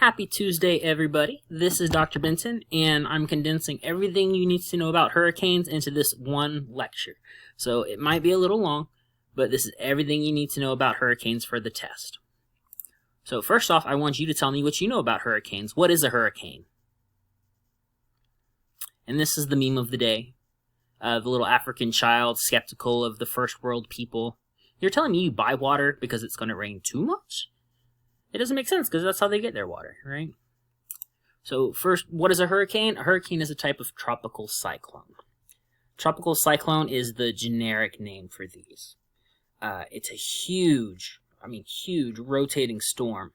Happy Tuesday, everybody. This is Dr. Benson, and I'm condensing everything you need to know about hurricanes into this one lecture. So it might be a little long, but this is everything you need to know about hurricanes for the test. So first off, I want you to tell me what you know about hurricanes. What is a hurricane? And this is the meme of the day. The little African child skeptical of the first world people. You're telling me you buy water because it's going to rain too much? It doesn't make sense because that's how they get their water, right? So first, what is a hurricane? A hurricane is a type of tropical cyclone. Tropical cyclone is the generic name for these. It's a huge rotating storm.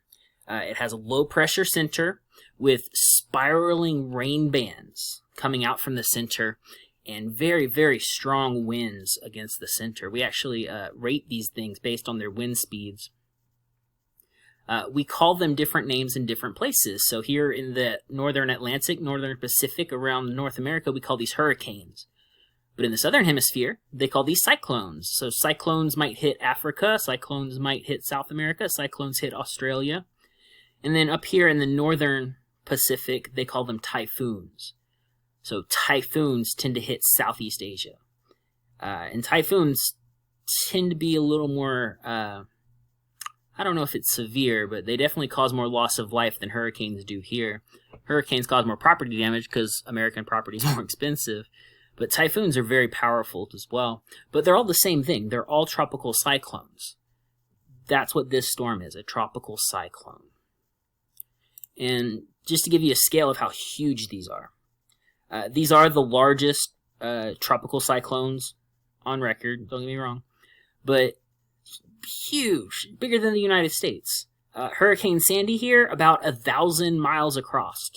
It has a low pressure center with spiraling rain bands coming out from the center and very, very strong winds against the center. We actually rate these things based on their wind speeds. We call them different names in different places. So here in the northern Atlantic, northern Pacific, around North America, we call these hurricanes. But in the southern hemisphere, they call these cyclones. So cyclones might hit Africa, cyclones might hit South America, cyclones hit Australia. And then up here in the northern Pacific, they call them typhoons. So typhoons tend to hit Southeast Asia. And typhoons tend to be a little more... I don't know if it's severe, but they definitely cause more loss of life than hurricanes do here. Hurricanes cause more property damage because American property is more expensive. But typhoons are very powerful as well. But they're all the same thing. They're all tropical cyclones. That's what this storm is, a tropical cyclone. And just to give you a scale of how huge these are the largest tropical cyclones on record, don't get me wrong. But huge, bigger than the United States. Hurricane Sandy here, about 1,000 miles across.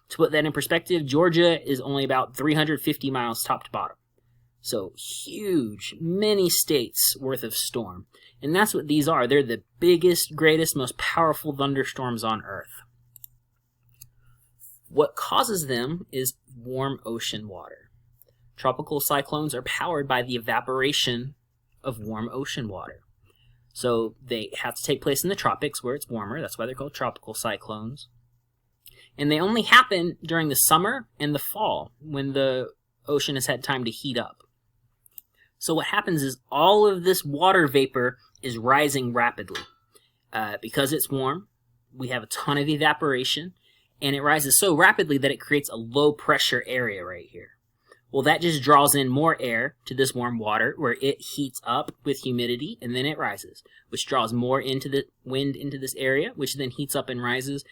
To put that in perspective, Georgia is only about 350 miles top to bottom. So huge, many states worth of storm. And that's what these are. They're the biggest, greatest, most powerful thunderstorms on Earth. What causes them is warm ocean water. Tropical cyclones are powered by the evaporation of warm ocean water. So they have to take place in the tropics where it's warmer. That's why they're called tropical cyclones. And they only happen during the summer and the fall when the ocean has had time to heat up. So what happens is all of this water vapor is rising rapidly. Because it's warm, we have a ton of evaporation, and it rises so rapidly that it creates a low pressure area right here. Well, that just draws in more air to this warm water where it heats up with humidity and then it rises, which draws more into the wind into this area, which then heats up and rises.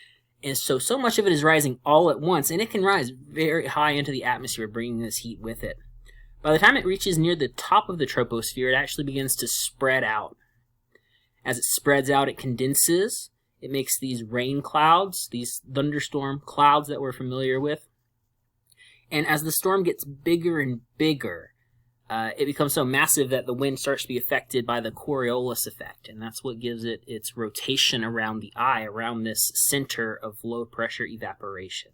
And so much of it is rising all at once, and it can rise very high into the atmosphere, bringing this heat with it. By the time it reaches near the top of the troposphere, it actually begins to spread out. As it spreads out, it condenses. It makes these rain clouds, these thunderstorm clouds that we're familiar with. And as the storm gets bigger and bigger, it becomes so massive that the wind starts to be affected by the Coriolis effect. And that's what gives it its rotation around the eye, around this center of low pressure evaporation.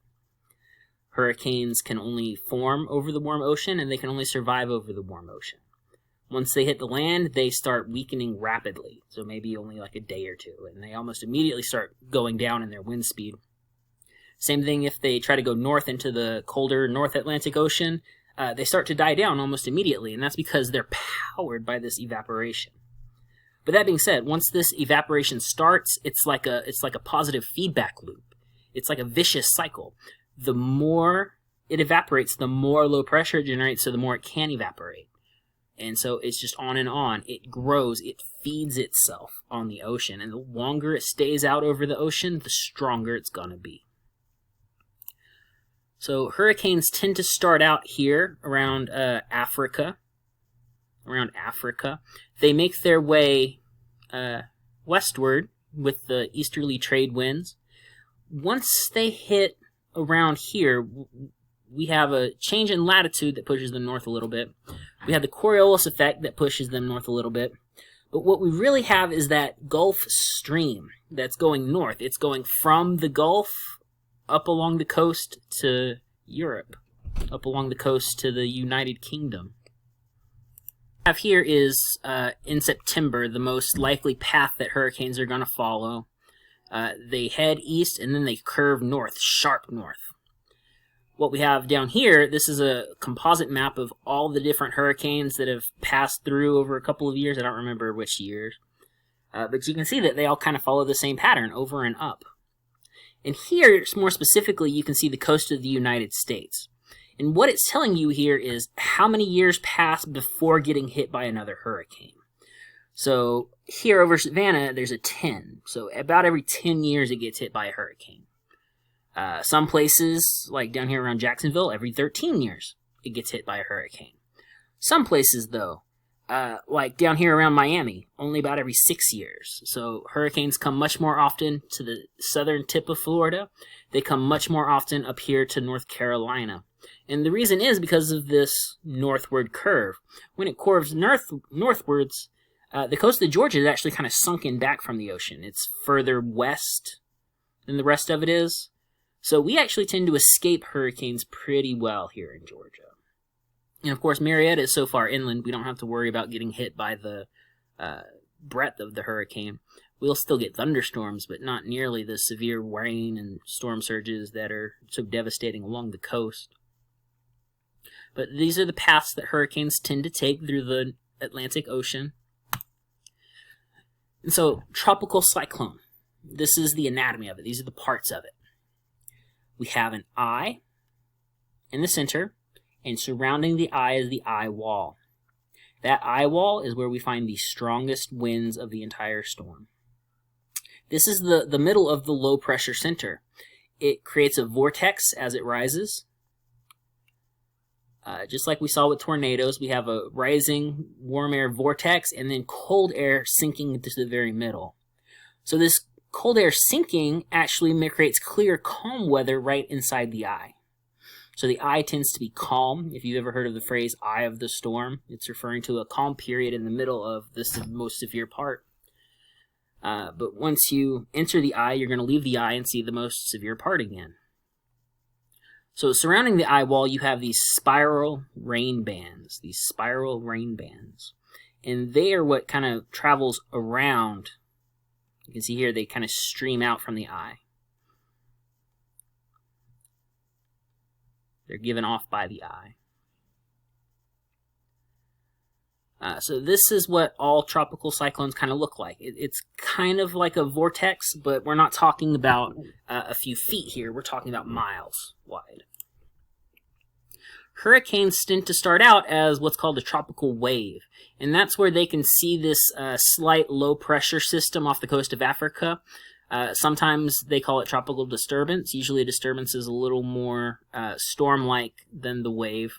Hurricanes can only form over the warm ocean, and they can only survive over the warm ocean. Once they hit the land, they start weakening rapidly. So maybe only like a day or two. And they almost immediately start going down in their wind speed. Same thing if they try to go north into the colder North Atlantic Ocean, they start to die down almost immediately, and that's because they're powered by this evaporation. But that being said, once this evaporation starts, it's like a positive feedback loop. It's like a vicious cycle. The more it evaporates, the more low pressure it generates, so the more it can evaporate. And so it's just on and on. It grows, it feeds itself on the ocean, and the longer it stays out over the ocean, the stronger it's gonna be. So hurricanes tend to start out here around Africa. They make their way westward with the easterly trade winds. Once they hit around here, we have a change in latitude that pushes them north a little bit. We have the Coriolis effect that pushes them north a little bit. But what we really have is that Gulf Stream that's going north. It's going from the Gulf up along the coast to Europe, up along the coast to the United Kingdom. What I have here is, in September, the most likely path that hurricanes are going to follow. They head east and then they curve north, sharp north. What we have down here, this is a composite map of all the different hurricanes that have passed through over a couple of years. I don't remember which years. But you can see that they all kind of follow the same pattern, over and up. And here, more specifically, you can see the coast of the United States. And what it's telling you here is how many years pass before getting hit by another hurricane. So here over Savannah, there's a 10. So about every 10 years it gets hit by a hurricane. Some places, like down here around Jacksonville, every 13 years it gets hit by a hurricane. Some places, though, like down here around Miami, only about every 6 years. So hurricanes come much more often to the southern tip of Florida. They come much more often up here to North Carolina. And the reason is because of this northward curve. When it curves northwards, the coast of Georgia is actually kind of sunken back from the ocean. It's further west than the rest of it is. So we actually tend to escape hurricanes pretty well here in Georgia. And of course, Marietta is so far inland, we don't have to worry about getting hit by the breadth of the hurricane. We'll still get thunderstorms, but not nearly the severe rain and storm surges that are so devastating along the coast. But these are the paths that hurricanes tend to take through the Atlantic Ocean. And so, tropical cyclone. This is the anatomy of it. These are the parts of it. We have an eye in the center, and surrounding the eye is the eye wall. That eye wall is where we find the strongest winds of the entire storm. This is the middle of the low pressure center. It creates a vortex as it rises. Just like we saw with tornadoes, we have a rising warm air vortex and then cold air sinking into the very middle. So this cold air sinking actually creates clear, calm weather right inside the eye. So the eye tends to be calm. If you've ever heard of the phrase eye of the storm, it's referring to a calm period in the middle of the most severe part. But once you enter the eye, you're going to leave the eye and see the most severe part again. So surrounding the eye wall, you have these spiral rain bands. And they are what kind of travels around. You can see here they kind of stream out from the eye. They're given off by the eye. So this is what all tropical cyclones kind of look like. It's kind of like a vortex, but we're not talking about a few feet here. We're talking about miles wide. Hurricanes tend to start out as what's called a tropical wave, and that's where they can see this slight low pressure system off the coast of Africa. Sometimes they call it tropical disturbance. Usually a disturbance is a little more storm-like than the wave.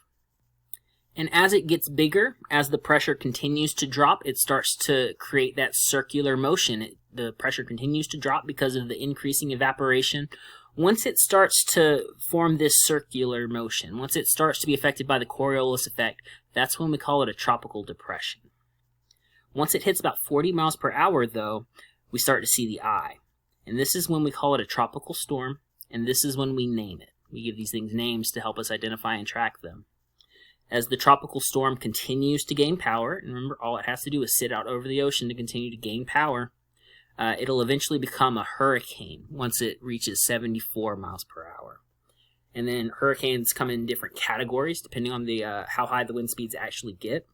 And as it gets bigger, as the pressure continues to drop, it starts to create that circular motion. The pressure continues to drop because of the increasing evaporation. Once it starts to form this circular motion, once it starts to be affected by the Coriolis effect, that's when we call it a tropical depression. Once it hits about 40 miles per hour, though, we start to see the eye. And this is when we call it a tropical storm, and this is when we name it. We give these things names to help us identify and track them. As the tropical storm continues to gain power, and remember, all it has to do is sit out over the ocean to continue to gain power, it'll eventually become a hurricane once it reaches 74 miles per hour. And then hurricanes come in different categories depending on the how high the wind speeds actually get.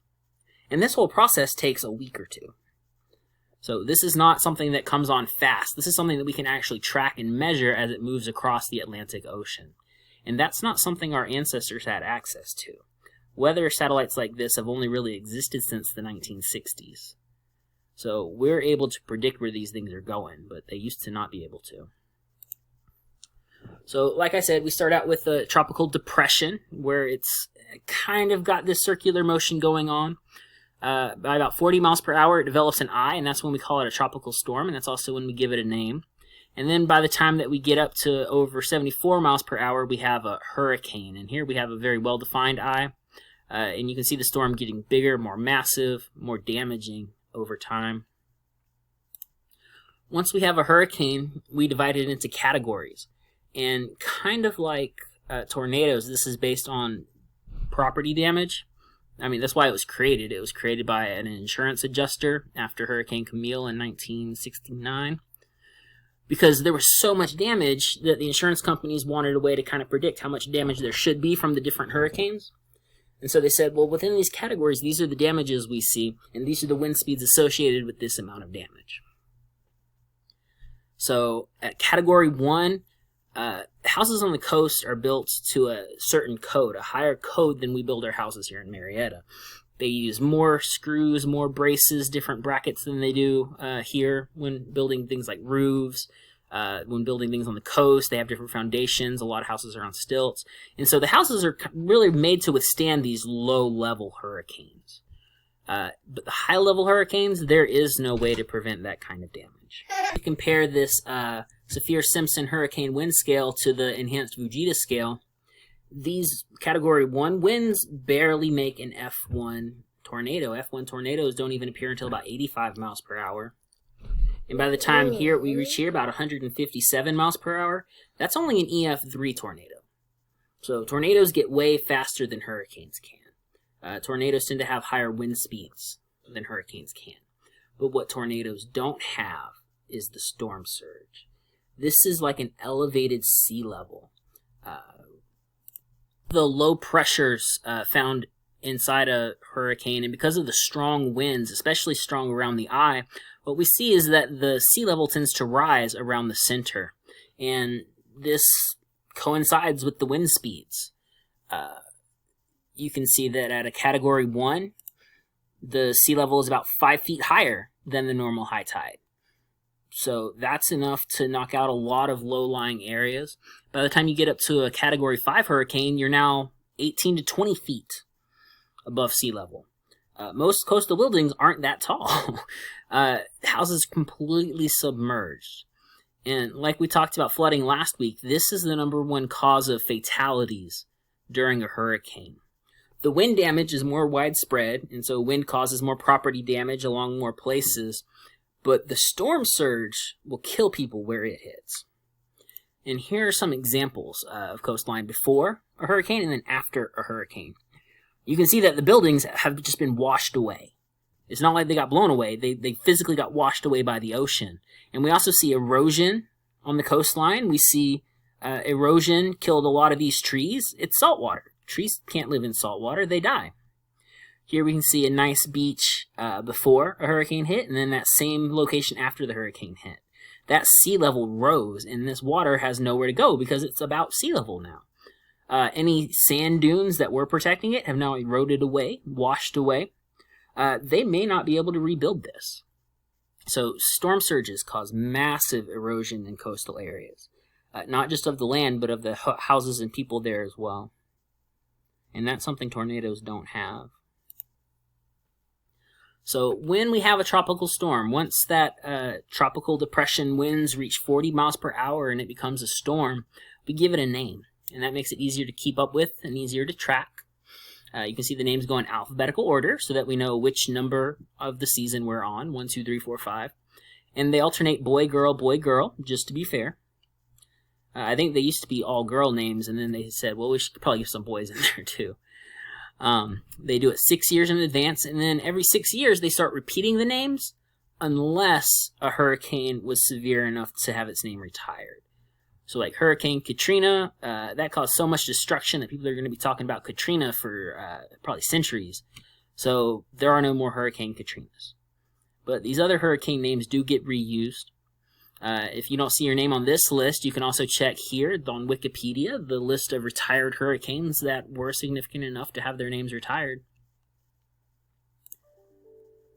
And this whole process takes a week or two. So this is not something that comes on fast. This is something that we can actually track and measure as it moves across the Atlantic Ocean. And that's not something our ancestors had access to. Weather satellites like this have only really existed since the 1960s. So we're able to predict where these things are going, but they used to not be able to. So like I said, we start out with a tropical depression, where it's kind of got this circular motion going on. By about 40 miles per hour, it develops an eye, and that's when we call it a tropical storm, and that's also when we give it a name. And then by the time that we get up to over 74 miles per hour, we have a hurricane. And here we have a very well-defined eye. And you can see the storm getting bigger, more massive, more damaging over time. Once we have a hurricane, we divide it into categories. And kind of like tornadoes, this is based on property damage. I mean, that's why it was created. It was created by an insurance adjuster after Hurricane Camille in 1969. because there was so much damage that the insurance companies wanted a way to kind of predict how much damage there should be from the different hurricanes. And so they said, well, within these categories, these are the damages we see, and these are the wind speeds associated with this amount of damage. So at Category 1, houses on the coast are built to a certain code, a higher code than we build our houses here in Marietta. They use more screws, more braces, different brackets than they do here when building things like roofs. When building things on the coast, they have different foundations. A lot of houses are on stilts. And so the houses are really made to withstand these low-level hurricanes. But the high-level hurricanes, there is no way to prevent that kind of damage. To compare this Saffir-Simpson hurricane wind scale to the enhanced Fujita scale, these Category 1 winds barely make an F1 tornado. F1 tornadoes don't even appear until about 85 miles per hour. And by the time we reach here, about 157 miles per hour, that's only an EF3 tornado. So tornadoes get way faster than hurricanes can. Tornadoes tend to have higher wind speeds than hurricanes can. But what tornadoes don't have is the storm surge. This is like an elevated sea level. The low pressures found inside a hurricane, and because of the strong winds, especially strong around the eye, what we see is that the sea level tends to rise around the center, and this coincides with the wind speeds. You can see that at a Category 1, the sea level is about 5 feet higher than the normal high tide. So that's enough to knock out a lot of low-lying areas. By the time you get up to a Category 5 hurricane, you're now 18 to 20 feet above sea level. Most coastal buildings aren't that tall. Houses completely submerged. And like we talked about flooding last week, this is the #1 cause of fatalities during a hurricane. The wind damage is more widespread, and so wind causes more property damage along more places, but the storm surge will kill people where it hits. And here are some examples of coastline before a hurricane and then after a hurricane. You can see that the buildings have just been washed away. It's not like they got blown away. They physically got washed away by the ocean. And we also see erosion on the coastline. We see erosion killed a lot of these trees. It's saltwater. Trees can't live in salt water. They die. Here we can see a nice beach before a hurricane hit, and then that same location after the hurricane hit. That sea level rose, and this water has nowhere to go because it's about sea level now. Any sand dunes that were protecting it have now eroded away, washed away. They may not be able to rebuild this. So storm surges cause massive erosion in coastal areas, not just of the land, but of the houses and people there as well. And that's something tornadoes don't have. So when we have a tropical storm, once that tropical depression winds reach 40 miles per hour and it becomes a storm, we give it a name. And that makes it easier to keep up with and easier to track. You can see the names go in alphabetical order so that we know which number of the season we're on, 1, 2, 3, 4, 5. And they alternate boy, girl, just to be fair. I think they used to be all girl names, and then they said, well, we should probably give some boys in there too. They do it 6 years in advance, and then every 6 years they start repeating the names unless a hurricane was severe enough to have its name retired. So like Hurricane Katrina, that caused so much destruction that people are going to be talking about Katrina for probably centuries. So there are no more Hurricane Katrinas. But these other hurricane names do get reused. If you don't see your name on this list, you can also check here on Wikipedia the list of retired hurricanes that were significant enough to have their names retired.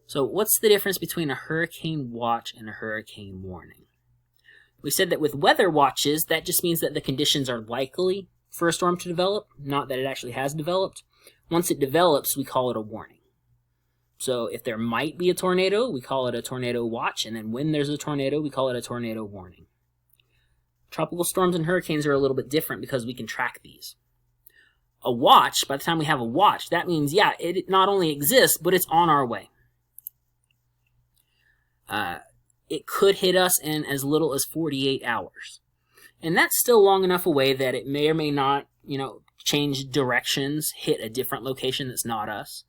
So what's the difference between a hurricane watch and a hurricane warning? We said that with weather watches, that just means that the conditions are likely for a storm to develop, not that it actually has developed. Once it develops, we call it a warning. So if there might be a tornado, we call it a tornado watch, and then when there's a tornado, we call it a tornado warning. Tropical storms and hurricanes are a little bit different because we can track these. A watch, by the time we have a watch, that means, yeah, it not only exists, but it's on our way. It could hit us in as little as 48 hours. And that's still long enough away that it may or may not, change directions, hit a different location that's not us.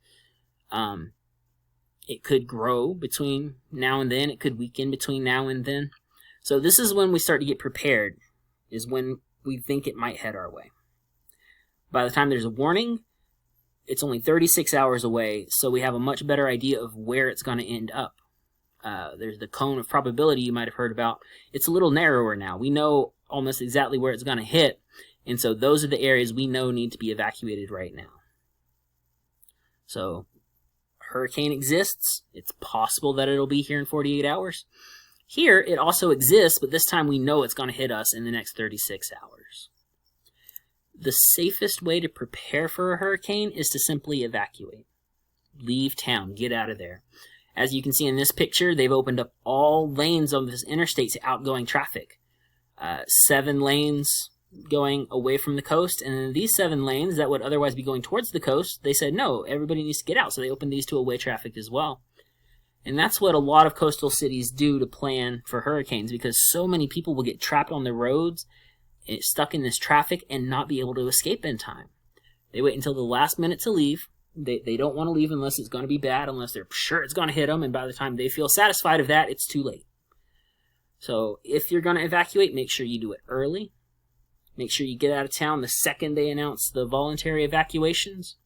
It could grow between now and then. It could weaken between now and then. So this is when we start to get prepared, is when we think it might head our way. By the time there's a warning, it's only 36 hours away, so we have a much better idea of where it's going to end up. There's the cone of probability you might have heard about. It's a little narrower now. We know almost exactly where it's going to hit, and so those are the areas we know need to be evacuated right now. So, hurricane exists. It's possible that it'll be here in 48 hours. Here, it also exists, but this time we know it's going to hit us in the next 36 hours. The safest way to prepare for a hurricane is to simply evacuate. Leave town. Get out of there. As you can see in this picture, they've opened up all lanes on this interstate to outgoing traffic. 7 lanes going away from the coast, and then these 7 lanes that would otherwise be going towards the coast, they said, no, everybody needs to get out, so they opened these to away traffic as well. And that's what a lot of coastal cities do to plan for hurricanes, because so many people will get trapped on the roads, stuck in this traffic, and not be able to escape in time. They wait until the last minute to leave. They don't want to leave unless it's going to be bad, unless they're sure it's going to hit them, and by the time they feel satisfied of that, it's too late. So if you're going to evacuate, make sure you do it early. Make sure you get out of town the second they announce the voluntary evacuations.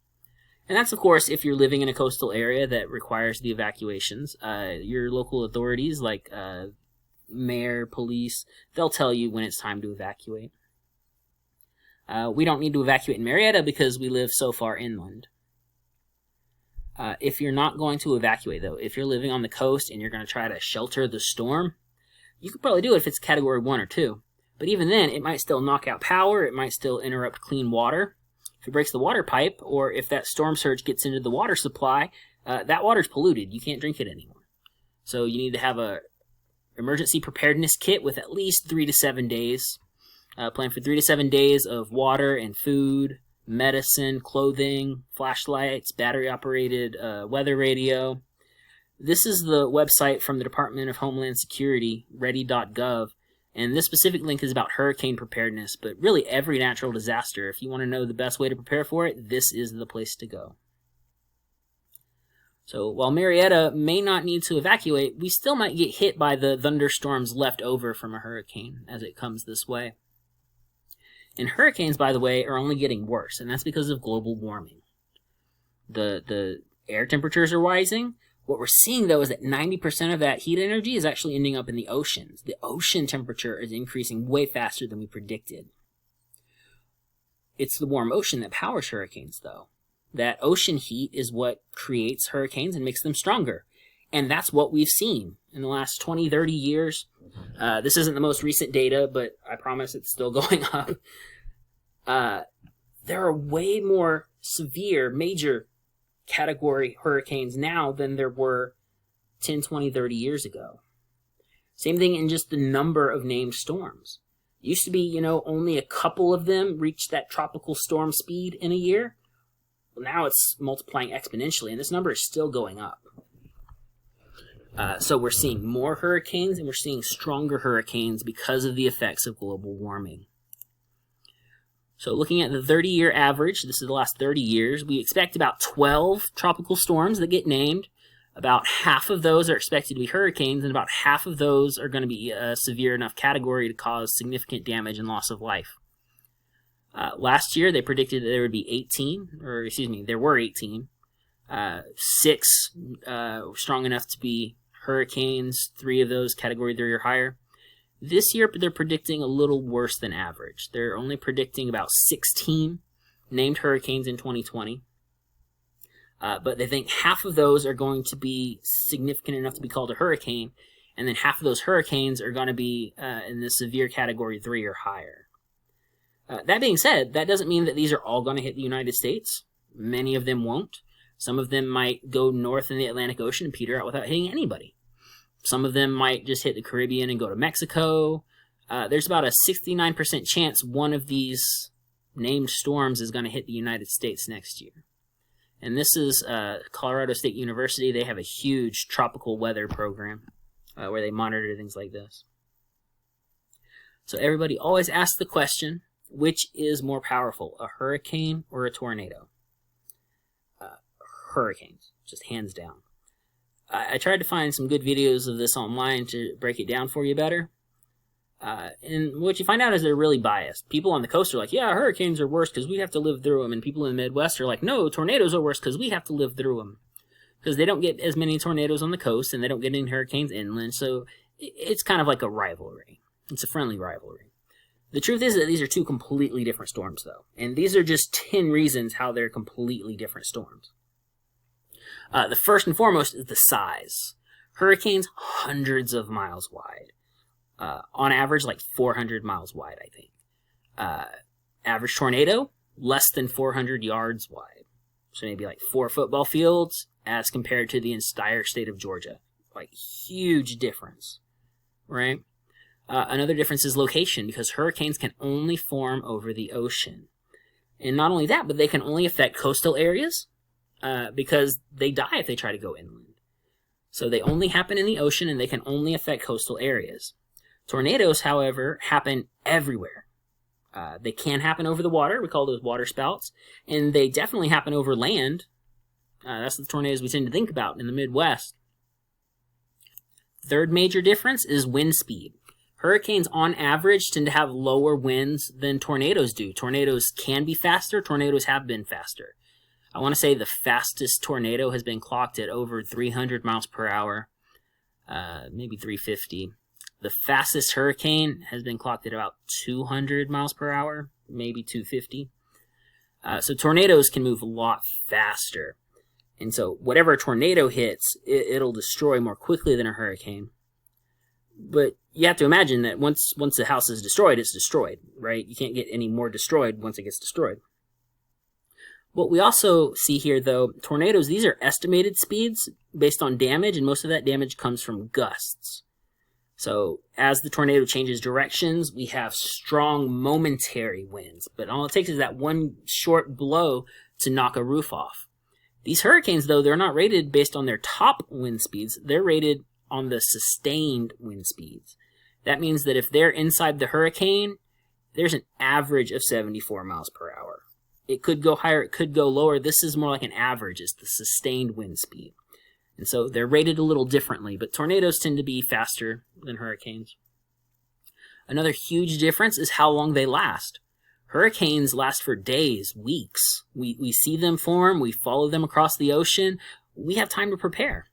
And that's, of course, if you're living in a coastal area that requires the evacuations. Your local authorities, like mayor, police, they'll tell you when it's time to evacuate. We don't need to evacuate in Marietta because we live so far inland. If you're not going to evacuate, though, if you're living on the coast and you're going to try to shelter the storm, you could probably do it if it's Category 1 or 2. But even then, it might still knock out power, it might still interrupt clean water. If it breaks the water pipe, or if that storm surge gets into the water supply, that water's polluted. You can't drink it anymore. So you need to have a emergency preparedness kit with at least 3 to 7 days. Plan for 3 to 7 days of water and food, medicine, clothing, flashlights, battery-operated weather radio. This is the website from the Department of Homeland Security, ready.gov, and this specific link is about hurricane preparedness, but really every natural disaster. If you want to know the best way to prepare for it, this is the place to go. So while Marietta may not need to evacuate, we still might get hit by the thunderstorms left over from a hurricane as it comes this way. And hurricanes, by the way, are only getting worse, and that's because of global warming. The air temperatures are rising. What we're seeing, though, is that 90% of that heat energy is actually ending up in the oceans. The ocean temperature is increasing way faster than we predicted. It's the warm ocean that powers hurricanes, though. That ocean heat is what creates hurricanes and makes them stronger. And that's what we've seen in the last 20, 30 years. This isn't the most recent data, but I promise it's still going up. There are way more severe, major category hurricanes now than there were 10, 20, 30 years ago. Same thing in just the number of named storms. It used to be, only a couple of them reached that tropical storm speed in a year. Well, now it's multiplying exponentially, and this number is still going up. So we're seeing more hurricanes, and we're seeing stronger hurricanes because of the effects of global warming. So looking at the 30-year average, this is the last 30 years, we expect about 12 tropical storms that get named. About half of those are expected to be hurricanes, and about half of those are going to be a severe enough category to cause significant damage and loss of life. Last year, they predicted that there would be 18, there were 18. 6 strong enough to be hurricanes, 3 of those category 3 or higher. This year, they're predicting a little worse than average. They're only predicting about 16 named hurricanes in 2020. But they think half of those are going to be significant enough to be called a hurricane, and then half of those hurricanes are going to be in the severe category 3 or higher. That being said, that doesn't mean that these are all going to hit the United States. Many of them won't. Some of them might go north in the Atlantic Ocean and peter out without hitting anybody. Some of them might just hit the Caribbean and go to Mexico. There's about a 69% chance one of these named storms is going to hit the United States next year. And this is Colorado State University. They have a huge tropical weather program where they monitor things like this. So everybody always asks the question, which is more powerful, a hurricane or a tornado? Hurricanes, just hands down. I tried to find some good videos of this online to break it down for you better. And what you find out is they're really biased. People on the coast are like, yeah, hurricanes are worse because we have to live through them. And people in the Midwest are like, no, tornadoes are worse because we have to live through them. Because they don't get as many tornadoes on the coast and they don't get any hurricanes inland. So it's kind of like a rivalry. It's a friendly rivalry. The truth is that these are two completely different storms, though. And these are just 10 reasons how they're completely different storms. The first and foremost is the size. Hurricanes, hundreds of miles wide. On average, like 400 miles wide, I think. Average tornado, less than 400 yards wide. So maybe like 4 football fields as compared to the entire state of Georgia. Like, huge difference, right? Another difference is location, because hurricanes can only form over the ocean. And not only that, but they can only affect coastal areas because they die if they try to go inland. So they only happen in the ocean and they can only affect coastal areas. Tornadoes, however, happen everywhere. They can happen over the water. We call those water spouts. And they definitely happen over land. That's the tornadoes we tend to think about in the Midwest. Third major difference is wind speed. Hurricanes, on average, tend to have lower winds than tornadoes do. Tornadoes can be faster. Tornadoes have been faster. I want to say the fastest tornado has been clocked at over 300 miles per hour, maybe 350. The fastest hurricane has been clocked at about 200 miles per hour, maybe 250. So tornadoes can move a lot faster. And so whatever a tornado hits, it'll destroy more quickly than a hurricane. But you have to imagine that once the house is destroyed, it's destroyed, right? You can't get any more destroyed once it gets destroyed. What we also see here, though, tornadoes, these are estimated speeds based on damage, and most of that damage comes from gusts. So as the tornado changes directions, we have strong momentary winds, but all it takes is that one short blow to knock a roof off. These hurricanes, though, they're not rated based on their top wind speeds. They're rated on the sustained wind speeds. That means that if they're inside the hurricane, there's an average of 74 miles per hour. It could go higher, it could go lower. This is more like an average. It's the sustained wind speed. And so they're rated a little differently, but tornadoes tend to be faster than hurricanes. Another huge difference is how long they last. Hurricanes last for days, weeks. We see them form, we follow them across the ocean. We have time to prepare.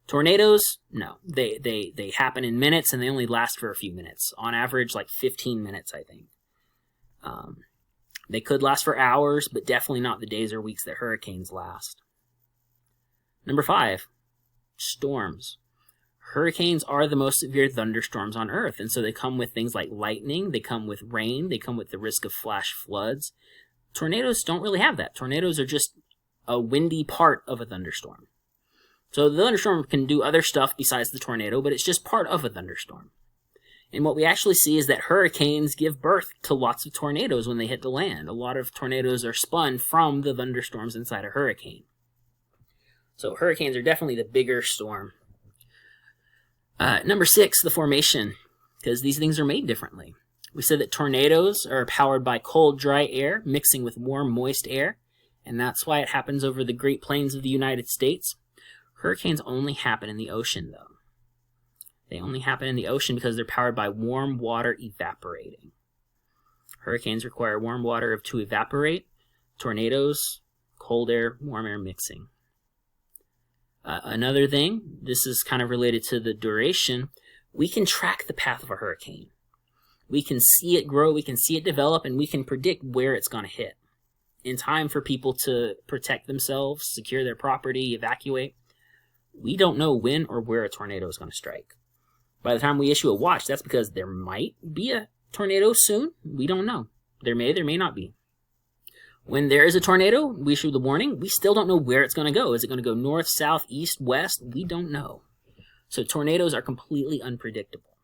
Tornadoes, no. They happen in minutes and they only last for a few minutes. On average, like 15 minutes, I think. They could last for hours, but definitely not the days or weeks that hurricanes last. Number 5, storms. Hurricanes are the most severe thunderstorms on Earth, and so they come with things like lightning, they come with rain, they come with the risk of flash floods. Tornadoes don't really have that. Tornadoes are just a windy part of a thunderstorm. So the thunderstorm can do other stuff besides the tornado, but it's just part of a thunderstorm. And what we actually see is that hurricanes give birth to lots of tornadoes when they hit the land. A lot of tornadoes are spun from the thunderstorms inside a hurricane. So hurricanes are definitely the bigger storm. Number 6, the formation, because these things are made differently. We said that tornadoes are powered by cold, dry air mixing with warm, moist air, and that's why it happens over the Great Plains of the United States. Hurricanes only happen in the ocean, though. They only happen in the ocean because they're powered by warm water evaporating. Hurricanes require warm water to evaporate. Tornadoes, cold air, warm air mixing. Another thing, this is kind of related to the duration, we can track the path of a hurricane. We can see it grow, we can see it develop, and we can predict where it's going to hit. In time for people to protect themselves, secure their property, evacuate, we don't know when or where a tornado is going to strike. By the time we issue a watch, that's because there might be a tornado soon. We don't know. There may not be. When there is a tornado, we issue the warning. We still don't know where it's going to go. Is it going to go north, south, east, west? We don't know. So tornadoes are completely unpredictable.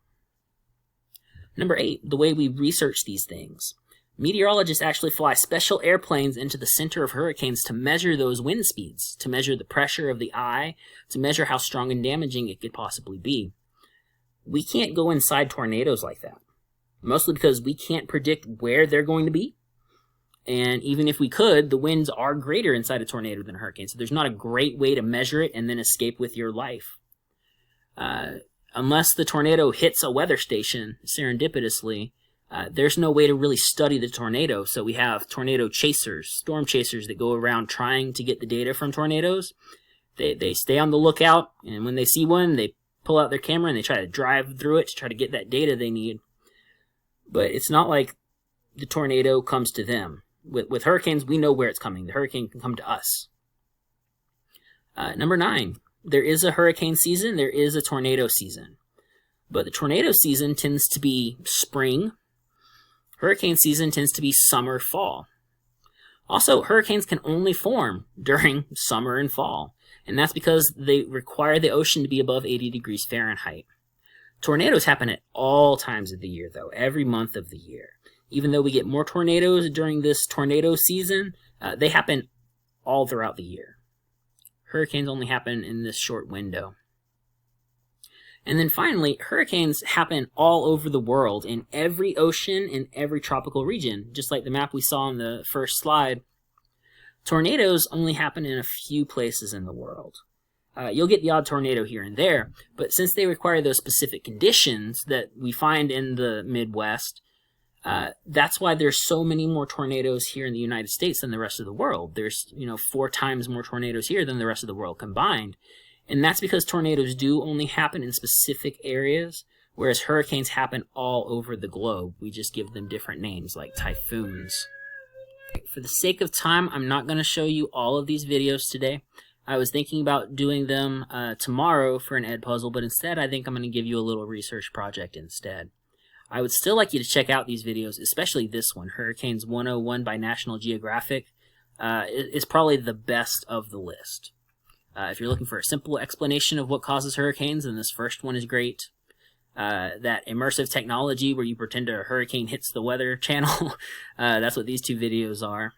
Number 8, the way we research these things. Meteorologists actually fly special airplanes into the center of hurricanes to measure those wind speeds, to measure the pressure of the eye, to measure how strong and damaging it could possibly be. We can't go inside tornadoes like that, mostly because we can't predict where they're going to be. And even if we could, the winds are greater inside a tornado than a hurricane. So there's not a great way to measure it and then escape with your life. unless the tornado hits a weather station serendipitously, there's no way to really study the tornado. So we have tornado chasers, storm chasers that go around trying to get the data from tornadoes. They stay on the lookout, and when they see one, they pull out their camera and they try to drive through it to try to get that data they need. But it's not like the tornado comes to them. With hurricanes, we know where it's coming. The hurricane can come to us. Number 9, there is a hurricane season, there is a tornado season. But the tornado season tends to be spring. Hurricane season tends to be summer, fall. Also, hurricanes can only form during summer and fall, and that's because they require the ocean to be above 80 degrees Fahrenheit. Tornadoes happen at all times of the year, though, every month of the year. Even though we get more tornadoes during this tornado season, they happen all throughout the year. Hurricanes only happen in this short window. And then finally, hurricanes happen all over the world, in every ocean, in every tropical region. Just like the map we saw on the first slide, tornadoes only happen in a few places in the world. You'll get the odd tornado here and there, but since they require those specific conditions that we find in the Midwest, that's why there's so many more tornadoes here in the United States than the rest of the world. There's 4 times more tornadoes here than the rest of the world combined. And that's because tornadoes do only happen in specific areas, whereas hurricanes happen all over the globe. We just give them different names, like typhoons. For the sake of time, I'm not going to show you all of these videos today. I was thinking about doing them tomorrow for an Edpuzzle, but instead I think I'm going to give you a little research project instead. I would still like you to check out these videos, especially this one, Hurricanes 101 by National Geographic. It's probably the best of the list. If you're looking for a simple explanation of what causes hurricanes, then this first one is great. That immersive technology where you pretend a hurricane hits the Weather Channel, that's what these 2 videos are.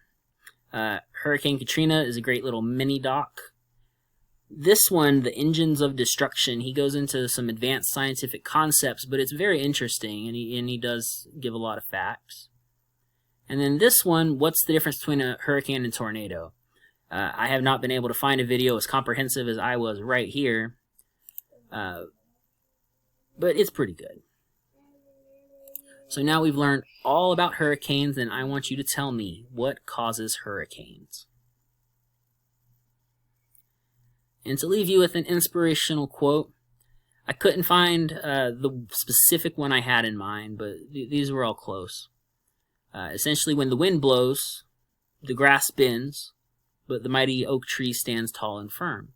Hurricane Katrina is a great little mini doc. This one, The Engines of Destruction, he goes into some advanced scientific concepts, but it's very interesting, and he does give a lot of facts. And then this one, What's the Difference Between a Hurricane and Tornado? I have not been able to find a video as comprehensive as I was right here, but it's pretty good. So now we've learned all about hurricanes, and I want you to tell me what causes hurricanes. And to leave you with an inspirational quote, I couldn't find the specific one I had in mind, but these were all close. Essentially, when the wind blows, the grass bends, but the mighty oak tree stands tall and firm.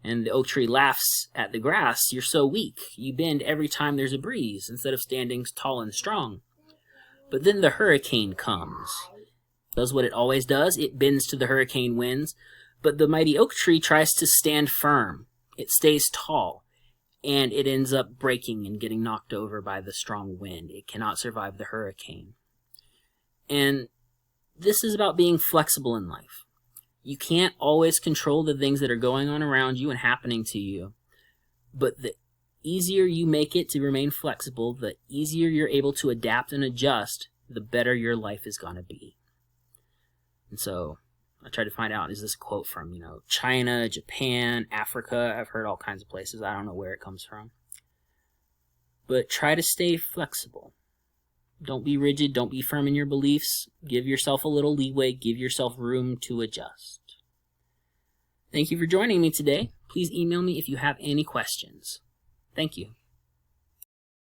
And the oak tree laughs at the grass, "You're so weak, you bend every time there's a breeze, instead of standing tall and strong." But then the hurricane comes. It does what it always does, it bends to the hurricane winds, but the mighty oak tree tries to stand firm. It stays tall, and it ends up breaking and getting knocked over by the strong wind. It cannot survive the hurricane. And this is about being flexible in life. You can't always control the things that are going on around you and happening to you, but the easier you make it to remain flexible, the easier you're able to adapt and adjust, the better your life is going to be. And so I tried to find out, is this quote from, China, Japan, Africa? I've heard all kinds of places. I don't know where it comes from. But try to stay flexible. Don't be rigid. Don't be firm in your beliefs. Give yourself a little leeway. Give yourself room to adjust. Thank you for joining me today. Please email me if you have any questions. Thank you.